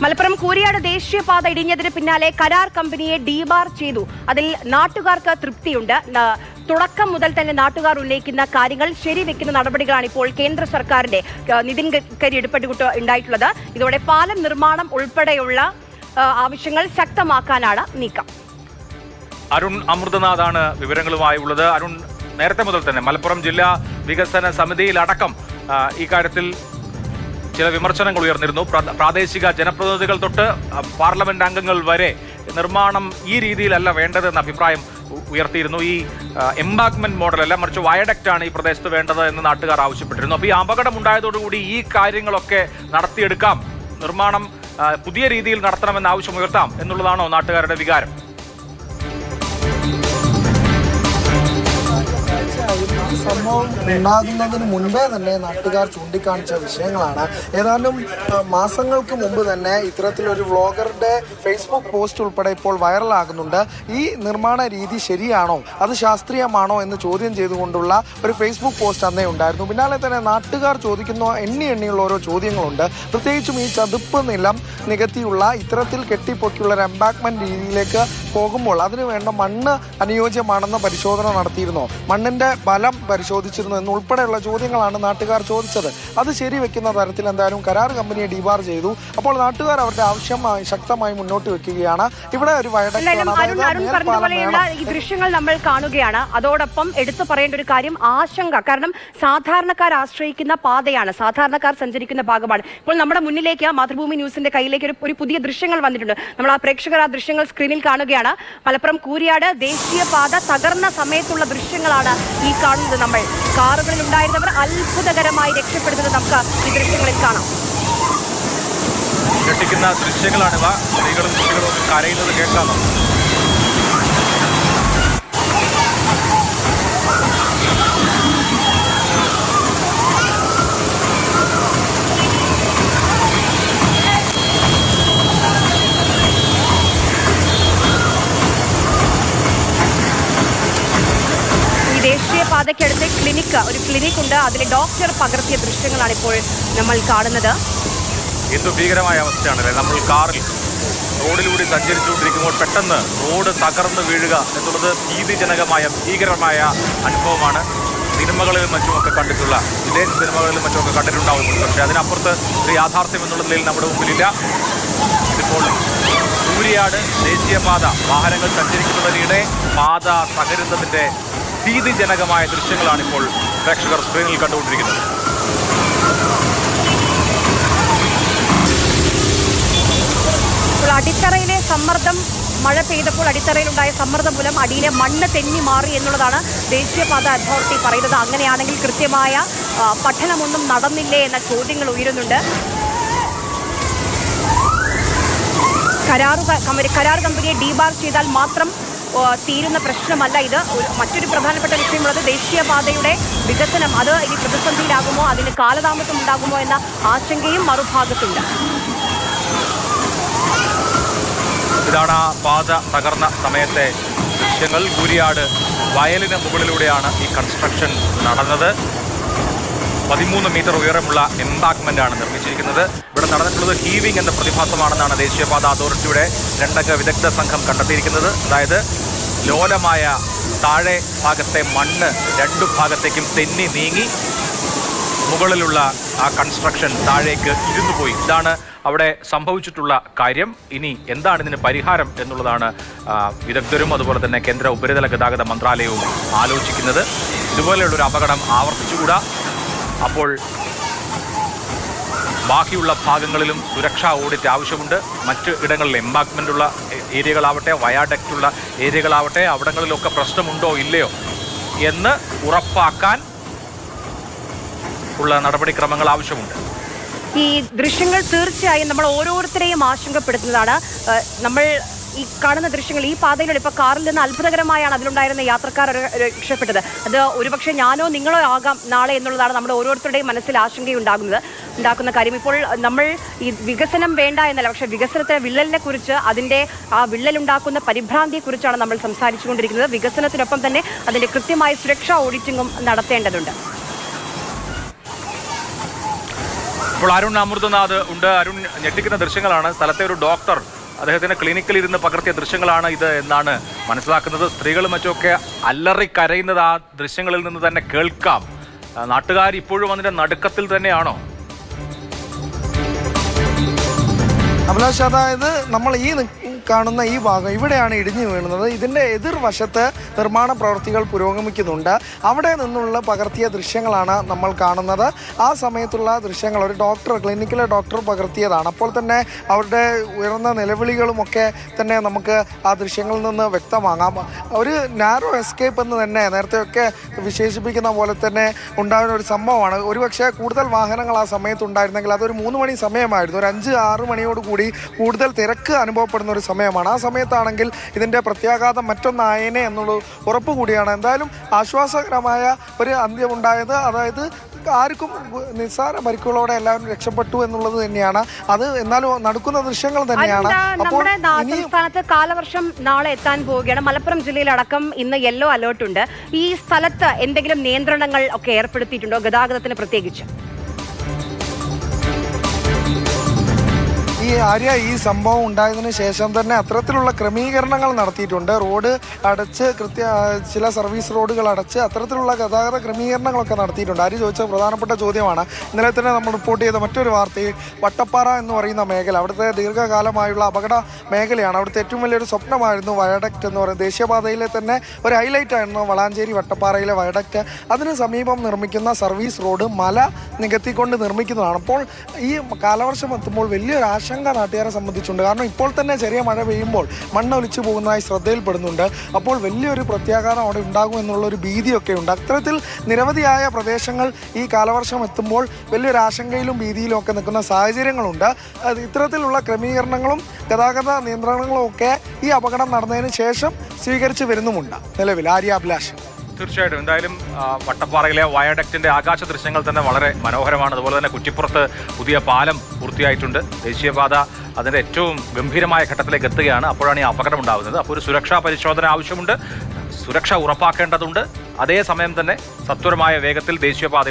മലപ്പുറം കൂരിയാട് ദേശീയപാത ഇടിഞ്ഞതിന് പിന്നാലെ കരാർ കമ്പനിയെ ഡീബാർ ചെയ്തു. അതിൽ നാട്ടുകാർക്ക് തൃപ്തിയുണ്ട്. തുടക്കം മുതൽ തന്നെ നാട്ടുകാർ ഉന്നയിക്കുന്ന കാര്യങ്ങൾ ശരിവെക്കുന്ന നടപടികളാണ് ഇപ്പോൾ കേന്ദ്ര സർക്കാരിന്റെ നിതിൻ ഗഡ്കരി ഇടപെട്ടുകൊണ്ട് ഉണ്ടായിട്ടുള്ളത്. ഇതോടെ പാലം നിർമ്മാണം ഉൾപ്പെടെയുള്ള ആവശ്യങ്ങൾ ശക്തമാക്കാനാണ് നീക്കം. അരുൺ അമൃതനാഥാണ് വിവരങ്ങളുമായി ഉള്ളത്. അരുൺ, നേരത്തെ മുതൽ തന്നെ മലപ്പുറം ജില്ലാ വികസന സമിതിയിലടക്കം ഈ കാര്യത്തിൽ ചില വിമർശനങ്ങൾ ഉയർന്നിരുന്നു. പ്രാദേശിക ജനപ്രതിനിധികൾ തൊട്ട് പാർലമെന്റ് അംഗങ്ങൾ വരെ നിർമ്മാണം ഈ രീതിയിലല്ല വേണ്ടതെന്ന അഭിപ്രായം ഉയർത്തിയിരുന്നു. ഈ എംബാങ്ക്മെന്റ് മോഡലല്ല, മറിച്ച് വയഡക്റ്റ് ആണ് ഈ പ്രദേശത്ത് വേണ്ടത് എന്ന് നാട്ടുകാർ ആവശ്യപ്പെട്ടിരുന്നു. അപ്പോൾ ഈ അപകടം ഉണ്ടായതോടുകൂടി ഈ കാര്യങ്ങളൊക്കെ നടത്തിയെടുക്കാം, നിർമ്മാണം പുതിയ രീതിയിൽ നടത്തണമെന്ന ആവശ്യം ഉയർത്താം എന്നുള്ളതാണോ നാട്ടുകാരുടെ വികാരം? ഈ സംഭവം ഉണ്ടാകുന്നതിന് മുൻപേ തന്നെ നാട്ടുകാർ ചൂണ്ടിക്കാണിച്ച വിഷയങ്ങളാണ്. ഏതാനും മാസങ്ങൾക്ക് മുമ്പ് തന്നെ ഇത്തരത്തിലൊരു വ്ളോഗറുടെ ഫേസ്ബുക്ക് പോസ്റ്റ് ഉൾപ്പെടെ ഇപ്പോൾ വൈറലാകുന്നുണ്ട്. ഈ നിർമ്മാണ രീതി ശരിയാണോ, അത് ശാസ്ത്രീയമാണോ എന്ന് ചോദ്യം ചെയ്തുകൊണ്ടുള്ള ഒരു ഫേസ്ബുക്ക് പോസ്റ്റ് അന്നേ ഉണ്ടായിരുന്നു. പിന്നാലെ തന്നെ നാട്ടുകാർ ചോദിക്കുന്ന എണ്ണിയുള്ള ഓരോ ചോദ്യങ്ങളുണ്ട്. പ്രത്യേകിച്ചും ഈ ചതുപ്പ് നിലം നികത്തിയുള്ള ഇത്തരത്തിൽ കെട്ടിപ്പൊക്കിയുള്ള ഒരു എംബാങ്ക്മെന്റ് രീതിയിലേക്ക് പോകുമ്പോൾ അതിനു വേണ്ട മണ്ണ് അനുയോജ്യമാണെന്ന പരിശോധന നടത്തിയിരുന്നോ, മണ്ണിന്റെ ബലം പരിശോധിച്ചിരുന്നു എന്നുൾപ്പെടെയുള്ള ചോദ്യങ്ങളാണ് നാട്ടുകാർ ചോദിച്ചത്. അത് ശരിവെക്കുന്ന തരത്തിൽ എന്തായാലും കരാർ കമ്പനിയെ ഡിബാർ ചെയ്തു. അപ്പോൾ നാട്ടുകാർ അവരുടെ ആവശ്യം ശക്തമായി മുന്നോട്ട് വെക്കുകയാണ്. ഇവിടെ ഒരു ഈ ദൃശ്യങ്ങൾ നമ്മൾ കാണുകയാണ്. അതോടൊപ്പം എടുത്തു പറയേണ്ട ഒരു കാര്യം ആശങ്ക. കാരണം സാധാരണക്കാർ ആശ്രയിക്കുന്ന പാതയാണ്, സാധാരണക്കാർ സഞ്ചരിക്കുന്ന ഭാഗമാണ്. ഇപ്പോൾ നമ്മുടെ മുന്നിലേക്ക് മാതൃഭൂമി ന്യൂസിന്റെ കയ്യിലേക്ക് ഒരു പുതിയ ദൃശ്യങ്ങൾ വന്നിട്ടുണ്ട്. നമ്മൾ ആ പ്രേക്ഷകർ ആ ദൃശ്യങ്ങൾ സ്ക്രീനിൽ കാണുകയാണ്. മലപ്പുറം കൂരിയാട് ദേശീയപാത തകർന്ന സമയത്തുള്ള ദൃശ്യങ്ങളാണ് ഈ കാണുന്നത്. നമ്മൾ കാറുകളിൽ ഉണ്ടായിരുന്നവർ അത്ഭുതകരമായി രക്ഷപ്പെടുന്നത് നമുക്ക് ഈ ദൃശ്യങ്ങളിൽ കാണാം. ഞെട്ടിക്കുന്ന ദൃശ്യങ്ങളാണിവ. സ്ത്രീകളും കുട്ടികളും കരയുന്നത് കേൾക്കാമോ? ദേശീയപാതയ്ക്കടുത്ത് ഒരു ക്ലിനിക് ഉണ്ട്. അതിലെ ഡോക്ടർ പകർത്തിയ ദൃശ്യങ്ങളാണ് ഇപ്പോൾ നമ്മൾ കാണുന്നത്. എന്തു ഭീകരമായ അവസ്ഥയാണല്ലേ. നമ്മൾ കാറിൽ റോഡിലൂടെ സഞ്ചരിച്ചുകൊണ്ടിരിക്കുമ്പോൾ പെട്ടെന്ന് റോഡ് തകർന്നു വീഴുക എന്നുള്ളത് ഭീകരമായ അനുഭവമാണ്. സിനിമകളിലും മറ്റുമൊക്കെ കണ്ടിട്ടുള്ള, വിദേശ സിനിമകളിലും മറ്റുമൊക്കെ കണ്ടിട്ടുണ്ടാവും. പക്ഷേ അതിനപ്പുറത്ത് ഒരു യാഥാർത്ഥ്യം എന്നുള്ള നിലയിൽ നമ്മുടെ മുമ്പിലില്ല. ഇതിപ്പോൾ കൂരിയാട് ദേശീയപാത വാഹനങ്ങൾ സഞ്ചരിക്കുന്നതിനിടെ പാത തകരുന്നതിൻ്റെ ഭീതിജനകമായ ദൃശ്യങ്ങളാണ് ഇപ്പോൾ പ്രേക്ഷകർ സ്ക്രീനിൽ കണ്ടുകൊണ്ടിരിക്കുന്നത്. അടിത്തറയിലെ സമ്മർദ്ദം, മഴ പെയ്തപ്പോൾ അടിത്തറയിലുണ്ടായ സമ്മർദ്ദം മൂലം അടിയിലെ മണ്ണ് തെന്നി മാറി എന്നുള്ളതാണ് ദേശീയപാത അതോറിറ്റി പറയുന്നത്. അങ്ങനെയാണെങ്കിൽ കൃത്യമായ പഠനമൊന്നും നടന്നില്ലേ എന്ന ചോദ്യങ്ങൾ ഉയരുന്നുണ്ട്. കരാർ കമ്പനിയെ ഡീബാർ ചെയ്താൽ മാത്രം തീരുന്ന പ്രശ്നമല്ല ഇത്. മറ്റൊരു പ്രധാനപ്പെട്ട വിഷയമുള്ളത് ദേശീയപാതയുടെ വികസനം. അത് ഇനി പ്രതിസന്ധിയിലാകുമോ, അതിന് കാലതാമസം ഉണ്ടാകുമോ എന്ന ആശങ്കയും മറുഭാഗത്തുണ്ട്. ഇതാണ് ആ പാത തകർന്ന സമയത്തെ ദൃശ്യങ്ങൾ. കൂരിയാട് വയലിന് മുകളിലൂടെയാണ് ഈ കൺസ്ട്രക്ഷൻ നടന്നത്. 13 മീറ്റർ ഉയരമുള്ള എംബാങ്ക്മെന്റ് ആണ് നിർമ്മിച്ചിരിക്കുന്നത്. ഇവിടെ നടന്നിട്ടുള്ളത് ഹീവിംഗ് എന്ന പ്രതിഭാസമാണെന്നാണ് ദേശീയപാത അതോറിറ്റിയുടെ 2 അംഗ വിദഗ്ധ സംഘം കണ്ടെത്തിയിരിക്കുന്നത്. അതായത് ലോലമായ താഴെ ഭാഗത്തെ മണ്ണ് 2 ഭാഗത്തേക്കും തെന്നി നീങ്ങി മുകളിലുള്ള ആ കൺസ്ട്രക്ഷൻ താഴേക്ക് ഇരുന്നുപോയി. ഇതാണ് അവിടെ സംഭവിച്ചിട്ടുള്ള കാര്യം. ഇനി എന്താണ് ഇതിന് പരിഹാരം എന്നുള്ളതാണ് വിദഗ്ധരും അതുപോലെ തന്നെ കേന്ദ്ര ഉപരിതല ഗതാഗത മന്ത്രാലയവും ആലോചിക്കുന്നത്. ഇതുപോലെയുള്ളൊരു അപകടം ആവർത്തിച്ചുകൂടാ. അപ്പോൾ ബാക്കിയുള്ള ഭാഗങ്ങളിലും സുരക്ഷാ ഓഡിറ്റ് ആവശ്യമുണ്ട്. മറ്റ് ഇടങ്ങളിൽ എംബാങ്ക്മെൻ്റുള്ള ഏരിയകളാവട്ടെ, വയാഡക്റ്റുള്ള ഏരിയകളാവട്ടെ, അവിടങ്ങളിലൊക്കെ പ്രശ്നമുണ്ടോ ഇല്ലയോ എന്ന് ഉറപ്പാക്കാൻ ഉള്ള നടപടിക്രമങ്ങൾ ആവശ്യമുണ്ട്. ഈ ദൃശ്യങ്ങൾ തീർച്ചയായും നമ്മൾ ഓരോരുത്തരെയും ആശങ്കപ്പെടുത്തുന്നതാണ്. നമ്മൾ ഈ കാണുന്ന ദൃശ്യങ്ങൾ, ഈ പാതയിലൂടെ ഇപ്പോൾ കാറിൽ നിന്ന് അത്ഭുതകരമായാണ് അതിലുണ്ടായിരുന്ന യാത്രക്കാർ രക്ഷപ്പെട്ടത്. അത് ഒരുപക്ഷെ ഞാനോ നിങ്ങളോ ആകാം നാളെ എന്നുള്ളതാണ് നമ്മുടെ ഓരോരുത്തരുടെയും മനസ്സിൽ ഉണ്ടാക്കുന്ന കാര്യം. ഇപ്പോൾ നമ്മൾ ഈ വികസനം വേണ്ട എന്നല്ല, പക്ഷേ വികസനത്തിലെ വിള്ളലിനെ കുറിച്ച്, അതിൻ്റെ ആ വിള്ളലുണ്ടാക്കുന്ന പരിഭ്രാന്തിയെക്കുറിച്ചാണ് നമ്മൾ സംസാരിച്ചുകൊണ്ടിരിക്കുന്നത്. വികസനത്തിനൊപ്പം തന്നെ അതിൻ്റെ കൃത്യമായ സുരക്ഷാ ഓഡിറ്റിങ്ങും നടത്തേണ്ടതുണ്ട്. ഇപ്പോൾ അരുൺ അമൃതനാഥ് ഉണ്ട്. അരുൺ, ഞെട്ടിക്കുന്ന ദൃശ്യങ്ങളാണ്. സ്ഥലത്തെ ഒരു ഡോക്ടർ അദ്ദേഹത്തിന്റെ ക്ലിനിക്കിൽ ഇരുന്ന് പകർത്തിയ ദൃശ്യങ്ങളാണ് ഇത് എന്നാണ് മനസ്സിലാക്കുന്നത്. സ്ത്രീകളും മറ്റുമൊക്കെ അല്ലറി കരയുന്നത് ആ ദൃശ്യങ്ങളിൽ നിന്ന് തന്നെ കേൾക്കാം. നാട്ടുകാർ ഇപ്പോഴും അതിന്റെ നടുക്കത്തിൽ തന്നെയാണോ? അഭിലാഷ്, അതായത് നമ്മൾ ഈ കാണുന്ന ഈ ഭാഗം ഇവിടെയാണ് ഇടിഞ്ഞു വീഴുന്നത്. ഇതിൻ്റെ എതിർവശത്ത് നിർമ്മാണ പ്രവൃത്തികൾ പുരോഗമിക്കുന്നുണ്ട്. അവിടെ നിന്നുള്ള പകർത്തിയ ദൃശ്യങ്ങളാണ് നമ്മൾ കാണുന്നത്. ആ സമയത്തുള്ള ദൃശ്യങ്ങൾ ഒരു ഡോക്ടർ, ക്ലിനിക്കിലെ ഡോക്ടർ പകർത്തിയതാണ്. അപ്പോൾ തന്നെ അവരുടെ ഉയർന്ന നിലവിളികളുമൊക്കെ തന്നെ നമുക്ക് ആ ദൃശ്യങ്ങളിൽ നിന്ന് വ്യക്തമാകാം. ഒരു നാരോ എസ്കേപ്പ് എന്ന് തന്നെ നേരത്തെയൊക്കെ വിശേഷിപ്പിക്കുന്ന പോലെ തന്നെ ഉണ്ടാകുന്ന ഒരു സംഭവമാണ്. ഒരുപക്ഷെ കൂടുതൽ വാഹനങ്ങൾ ആ സമയത്ത് ഉണ്ടായിരുന്നെങ്കിൽ അതൊരു 3 മണി സമയമായിരുന്നു. ഒരു 5-6 മണിയോട് കൂടി കൂടുതൽ തിരക്ക് അനുഭവപ്പെടുന്ന ഒരു സമയമാണ്. ആ സമയത്താണെങ്കിൽ ഇതിൻ്റെ പ്രത്യാഘാതം മറ്റൊന്നായേനെ എന്നുള്ള ഉറപ്പ് കൂടിയാണ്. എന്തായാലും ആശ്വാസകരമായ ഒരു അന്ത്യമുണ്ടായത്. അതായത് ആർക്കും നിസ്സാര പരിക്കുകളോടെ എല്ലാവരും രക്ഷപ്പെട്ടു എന്നുള്ളത് തന്നെയാണ്. അത് എന്നാലും നടക്കുന്ന ദൃശ്യങ്ങൾ തന്നെയാണ്. അപ്പോൾ സംസ്ഥാനത്ത് കാലവർഷം നാളെ എത്താൻ പോവുകയാണ്. മലപ്പുറം ജില്ലയിലടക്കം ഇന്ന് യെല്ലോ അലേർട്ട് ഉണ്ട്. ഈ സ്ഥലത്ത് എന്തെങ്കിലും നിയന്ത്രണങ്ങൾ ഒക്കെ ഏർപ്പെടുത്തിയിട്ടുണ്ടോ, ഗതാഗതത്തിന് പ്രത്യേകിച്ച്? ഈ സംഭവം ഉണ്ടായതിനു ശേഷം തന്നെ അത്തരത്തിലുള്ള ക്രമീകരണങ്ങൾ നടത്തിയിട്ടുണ്ട്. റോഡ് അടച്ച്, ചില സർവീസ് റോഡുകൾ അടച്ച് അത്തരത്തിലുള്ള ഗതാഗത ക്രമീകരണങ്ങളൊക്കെ നടത്തിയിട്ടുണ്ട്. ആര് ചോദിച്ച പ്രധാനപ്പെട്ട ചോദ്യമാണ്. ഇന്നലെ തന്നെ നമ്മൾ റിപ്പോർട്ട് ചെയ്ത മറ്റൊരു വാർത്തയിൽ വട്ടപ്പാറ എന്ന് പറയുന്ന മേഖല, അവിടുത്തെ ദീർഘകാലമായുള്ള അപകട മേഖലയാണ്. അവിടുത്തെ ഏറ്റവും വലിയൊരു സ്വപ്നമായിരുന്നു വയഡക്റ്റ് എന്ന് പറയുന്നത്. ദേശീയപാതയിലെ തന്നെ ഒരു ഹൈലൈറ്റ് ആയിരുന്നു വളാഞ്ചേരി വട്ടപ്പാറയിലെ വയഡക്റ്റ്. അതിന് സമീപം നിർമ്മിക്കുന്ന സർവീസ് റോഡ് മല നികത്തിക്കൊണ്ട് നിർമ്മിക്കുന്നതാണ്. അപ്പോൾ ഈ കാലവർഷം എത്തുമ്പോൾ വലിയൊരു ആശങ്ക നാട്ടുകാരെ സംബന്ധിച്ചുണ്ട്. കാരണം ഇപ്പോൾ തന്നെ ചെറിയ മഴ പെയ്യുമ്പോൾ മണ്ണൊലിച്ചു പോകുന്നതായി ശ്രദ്ധയിൽപ്പെടുന്നുണ്ട്. അപ്പോൾ വലിയൊരു പ്രത്യാഘാതം അവിടെ ഉണ്ടാകും എന്നുള്ളൊരു ഭീതിയൊക്കെ ഉണ്ട്. അത്തരത്തിൽ നിരവധിയായ പ്രദേശങ്ങൾ ഈ കാലവർഷം എത്തുമ്പോൾ വലിയൊരു ആശങ്കയിലും ഭീതിയിലും ഒക്കെ നിൽക്കുന്ന സാഹചര്യങ്ങളുണ്ട്. ഇത്തരത്തിലുള്ള ക്രമീകരണങ്ങളും ഗതാഗത നിയന്ത്രണങ്ങളും ഒക്കെ ഈ അപകടം നടന്നതിന് ശേഷം സ്വീകരിച്ചു വരുന്നുമുണ്ട് നിലവിൽ. അഭിലാഷ്, തീർച്ചയായിട്ടും. എന്തായാലും വട്ടപ്പാറയിലെ വയഡക്റ്റിന്റെ ആകാശ ദൃശ്യങ്ങൾ തന്നെ വളരെ മനോഹരമാണ്. അതുപോലെ തന്നെ കുറ്റിപ്പുറത്ത് പുതിയ പാലം പൂർത്തിയായിട്ടുണ്ട്. ദേശീയപാത അതിൻ്റെ ഏറ്റവും ഗംഭീരമായ ഘട്ടത്തിലേക്ക് എത്തുകയാണ്. അപ്പോഴാണ് ഈ അപകടം ഉണ്ടാകുന്നത്. അപ്പോൾ ഒരു സുരക്ഷാ പരിശോധന ആവശ്യമുണ്ട്. സുരക്ഷ ഉറപ്പാക്കേണ്ടതുണ്ട്. അതേസമയം തന്നെ സത്വരമായ വേഗത്തിൽ ദേശീയപാതയുടെ